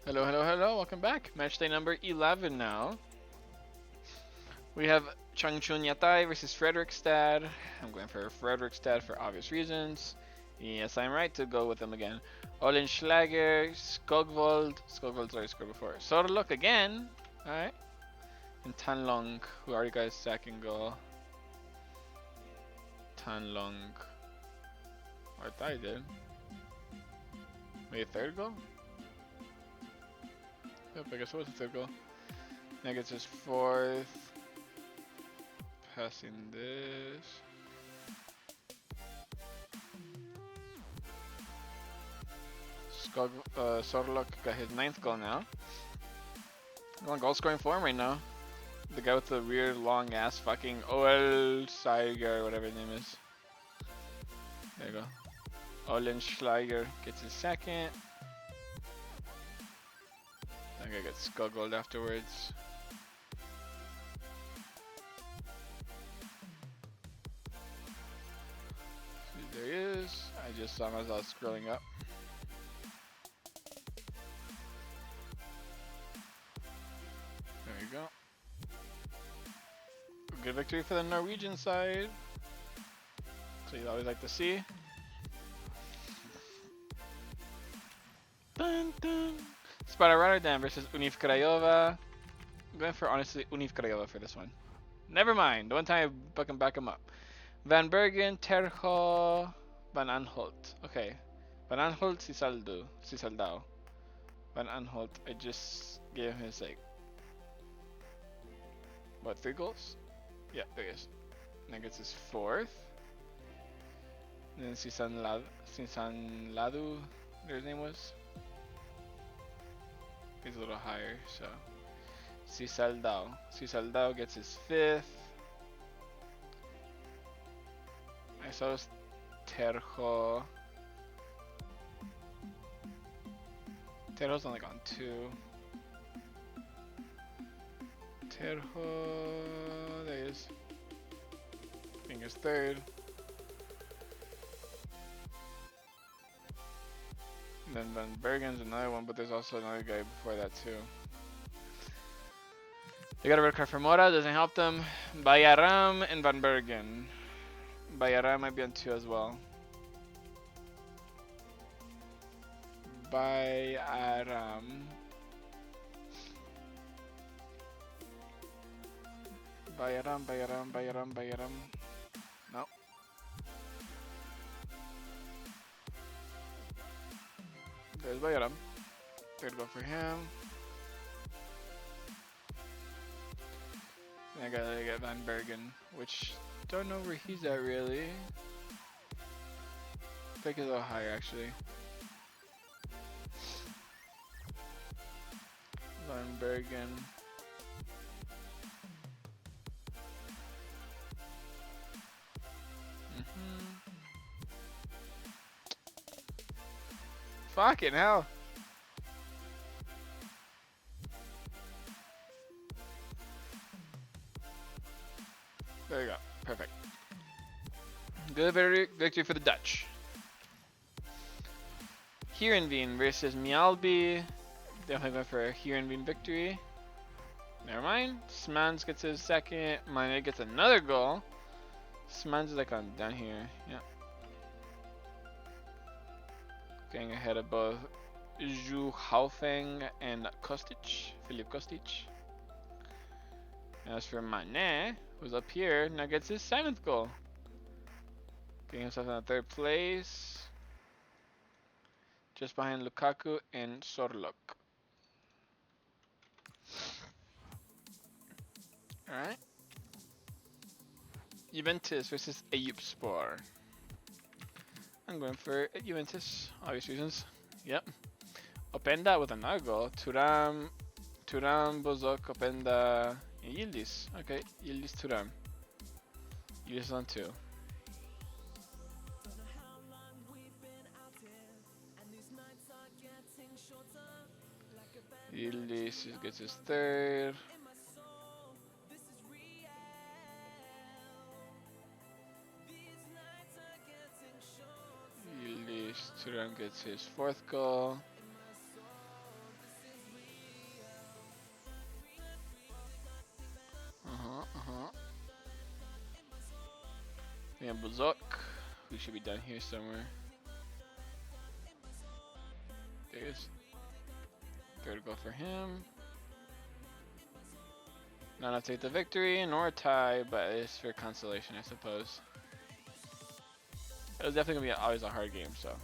Hello, hello, hello. Welcome back. Matchday number 11 now. We have Changchun Yatai versus Fredrikstad. I'm going for Fredrikstad for obvious reasons. Yes, I'm right to go with them again. Olenschlager, Skogvold. Skogvold's already scored before. Sorlok again. Alright. And Tanlong, who already got his second goal. Tanlong. Or I thought he did. Maybe a third goal? Yep, I guess it was a third goal. Now gets his fourth. Passing this. Sorlok got his ninth goal now. On goal scoring form right now. The guy with the weird long ass fucking Oel Saiger, whatever his name is. There you go. Olenschlager gets his second. That guy gets Skoggold afterwards. There he is. I just saw him as I was scrolling up. There you go. Good victory for the Norwegian side. So you always like to see. Dun, dun. Sparta Rotterdam versus Univ Craiova. I'm going for, honestly, Univ Craiova for this one. Never mind. The one time I fucking back him up. Van Bergen, Terho, Van Aanholt. Okay. Van Aanholt, Sisaldao. Van Aanholt, I just gave him his, like, what, 3 goals? Yeah, there he is. Now gets his fourth. And then Sisan Ladu, their name was. He's a little higher, so. Sisaldao gets his fifth. I saw this Terho. Terho's only gone 2. Terho, there he is. I think his third. And then Van Bergen's another one, but there's also another guy before that too. They got a red card for Mora, doesn't help them. Bayaram and Van Bergen. Bayaram might be on 2 as well. Bayaram. Bayaram. No. There's Bayaram. Third goal for him. And I gotta get Van Bergen, which don't know where he's at really. I think he's a little higher actually. Van Bergen. Fucking hell. There you go. Perfect. Good victory for the Dutch. Heerenveen versus Mjällby. Definitely going for a Heerenveen victory. Never mind. Smans gets his second. Mane gets another goal. Smans is like on down here. Yeah. Getting ahead of both Zhu Haofeng and Kostic. Filip Kostic. As for Mane, who's up here, now gets his 7th goal. Getting himself in 3rd place. Just behind Lukaku and Sorlok. Alright. Juventus versus Eyüpspor. I'm going for Juventus, obvious reasons. Yep. Openda with another goal. Turam, Bozok, Openda, and Yildiz. Okay, Yildiz, Turam. Yildiz on 2. Yildiz gets his 3rd. Turam gets his 4th goal. We have Buzok, who should be down here somewhere. There he is. Third goal for him. Not enough to take the victory, nor a tie, but it's for consolation, I suppose. It was definitely gonna be always a hard game, so.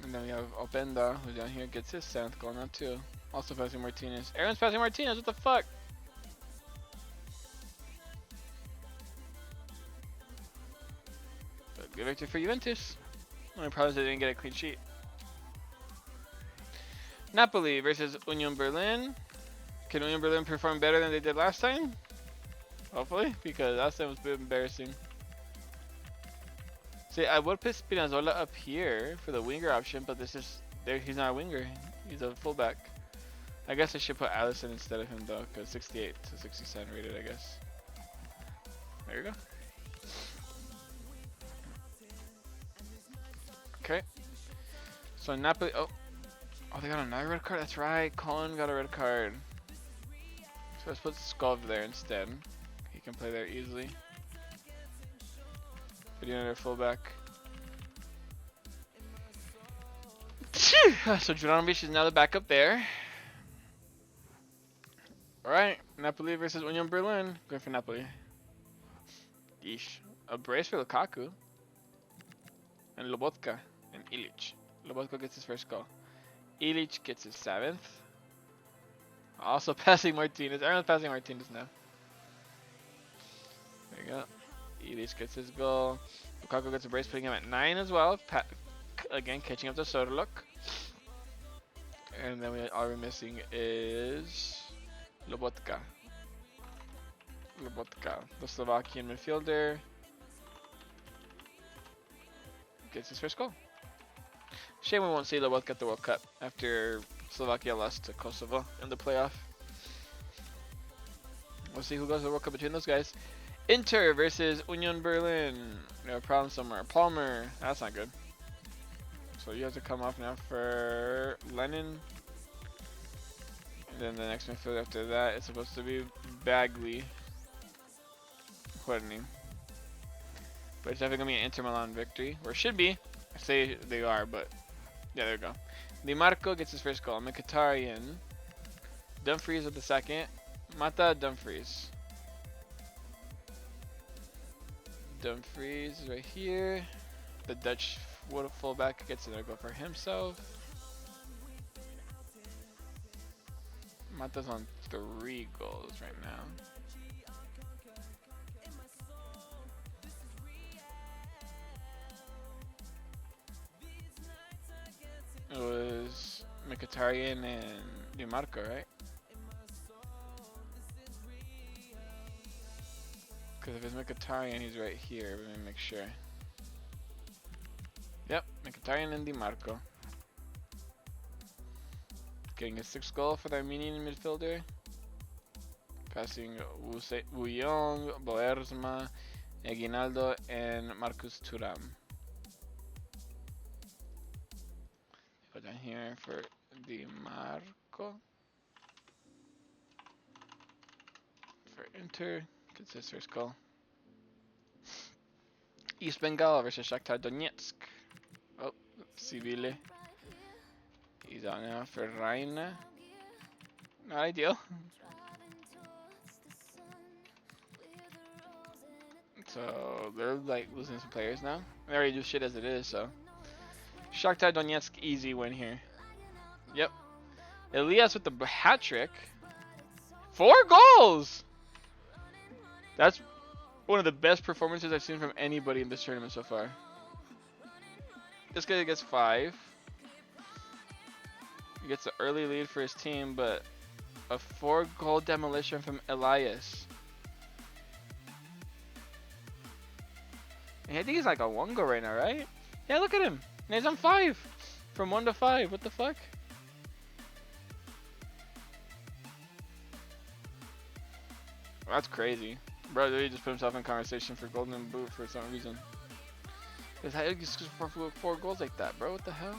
And then we have Openda, who's down here, gets his 7th goal now too. Also passing Martinez. Aaron's passing Martinez, what the fuck? But good victory for Juventus. Only problem is they didn't get a clean sheet. Napoli versus Union Berlin. Can Union Berlin perform better than they did last time? Hopefully, because last time was a bit embarrassing. See, I would put Spinazzola up here for the winger option, but this is there. He's not a winger. He's a fullback. I guess I should put Allison instead of him though, because 68 to 67 rated, I guess. There you go. Okay. So Napoli. Oh, they got another red card. That's right. Colin got a red card. So let's put Skov there instead. He can play there easily. Put another fullback. So Juranovic is now the backup there. Alright, Napoli versus Union Berlin. Going for Napoli. Yeesh. A brace for Lukaku. And Lobotka. And Ilic. Lobotka gets his first goal. Ilic gets his 7th. Also passing Martinez. Everyone's passing Martinez now. There you go. Ilic gets his goal. Lukaku gets a brace, putting him at 9 as well. Again, catching up to Soderluk. And then all we're missing is Lobotka. Lobotka, the Slovakian midfielder, gets his first goal. Shame we won't see Lobotka at the World Cup after Slovakia lost to Kosovo in the playoff. We'll see who goes to the World Cup between those guys. Inter versus Union Berlin. We have a problem somewhere. Palmer. That's not good. So you have to come off now for Lennon. And then the next midfield after that is supposed to be Bagley. Courtney. But it's definitely going to be an Inter Milan victory. Or it should be. I say they are, but yeah, there we go. Di Marco gets his first goal. Mkhitaryan. Dumfries with the second. Mata, Dumfries. Dumfries is right here. The Dutch fullback gets another goal for himself. Mata's on 3 goals right now. It was Mkhitaryan and Di Marco, right? Because if it's Mkhitaryan, he's right here. Let me make sure. Yep, Mkhitaryan and Di Marco. Getting a 6th goal for the Armenian midfielder. Passing Wu Yong, Boersma, Aguinaldo, and Marcus Thuram. Go down here for Di Marco. For Inter, gets his first goal. East Bengal versus Shakhtar Donetsk. Oh, Sibile. He's on now for Reina. Not ideal. So they're like losing some players now. They already do shit as it is, so. Shakhtar Donetsk easy win here. Yep. Elias with the hat trick. 4 goals! That's one of the best performances I've seen from anybody in this tournament so far. This guy gets 5. He gets an early lead for his team, but a 4-goal demolition from Elias. And I think he's like a 1 goal right now, right? Yeah, look at him. And he's on 5. From 1 to 5. What the fuck? That's crazy. Bro, he just put himself in conversation for Golden Boot for some reason. Because how did he score 4 goals like that, bro? What the hell?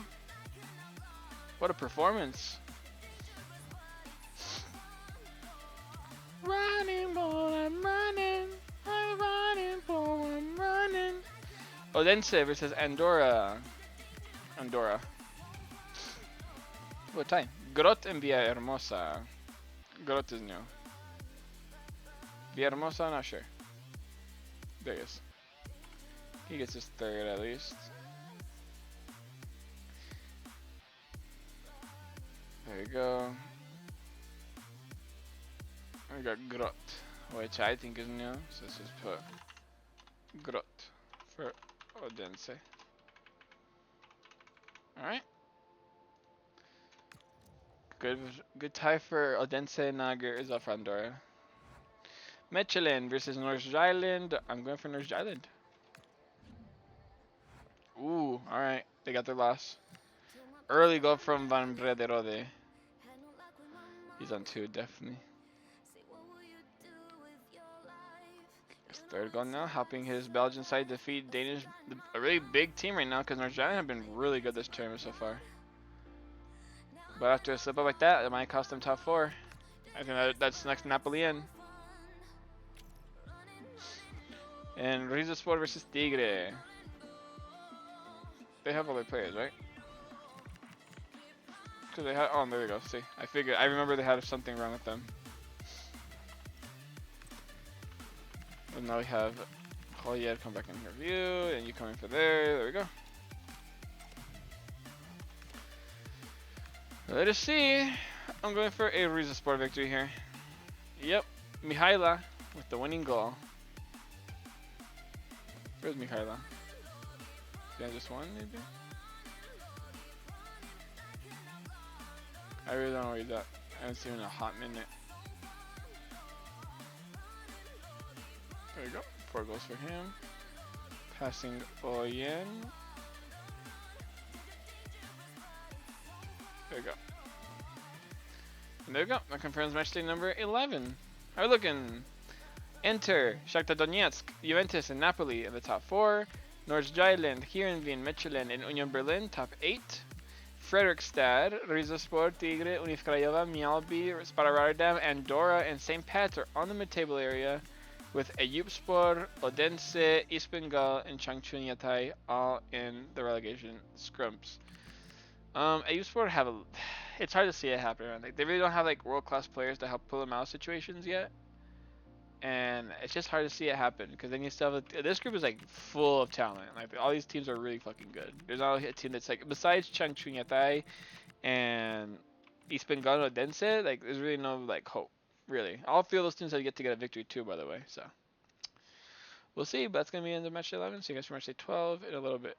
What a performance. Running, boy, I'm running for Odense versus Andorra. Andorra. What time? Grot and Villahermosa. Grot is new. Villahermosa, not sure. There he is. He gets his third at least. There you go. We got Grot, which I think is new, so let's just put Grot for Odense. Alright. Good tie for Odense. Nager is off for Andorra. Mechelen versus North Island. I'm going for North Island. Ooh, alright. They got their loss. Early goal from Van Brederode. He's on 2, definitely. His third goal now, helping his Belgian side defeat Danish. A really big team right now because North Island have been really good this tournament so far. But after a slip up like that, it might cost them top 4. I think that's next Napoli in. And Rizespor versus Tigre. They have all their players, right? Cause they had. Oh, there we go. See, I remember they had something wrong with them. But now we have Collier come back in review, and you come in for there. There we go. Let us see. I'm going for a Rizespor victory here. Yep, Mihaila with the winning goal. Where's Mihaila? Yeah, just one maybe? I really don't know where he's at. I haven't seen him in a hot minute. There you go. 4 goals for him. Passing Oyen. There you go. And there you go. That confirms matchday number 11. How are we looking? Enter Shakhtar Donetsk, Juventus, and Napoli in the top 4. Nordjylland, Heerenveen, Mechelen, and Union Berlin, top 8. Fredrikstad, Rizespor, Tigre, Unif Craiova, Mjällby, Sparta Rotterdam, Andorra, and St. Pat are on the mid-table area, with Eyüpspor, Odense, Ispengal, and Changchun Yatai all in the relegation scrumps. Eyüpspor have it's hard to see it happen. Like, they really don't have like world-class players to help pull them out of situations yet. And it's just hard to see it happen because then you still have this group is like full of talent. Like all these teams are really fucking good. There's not a team that's like besides Changchun Yatai and Ispengal Odense, like there's really no like hope. Really, all 3 of those teams have yet to get a victory too, by the way. So we'll see. But that's gonna be in the match 11. So you guys for match day 12 in a little bit.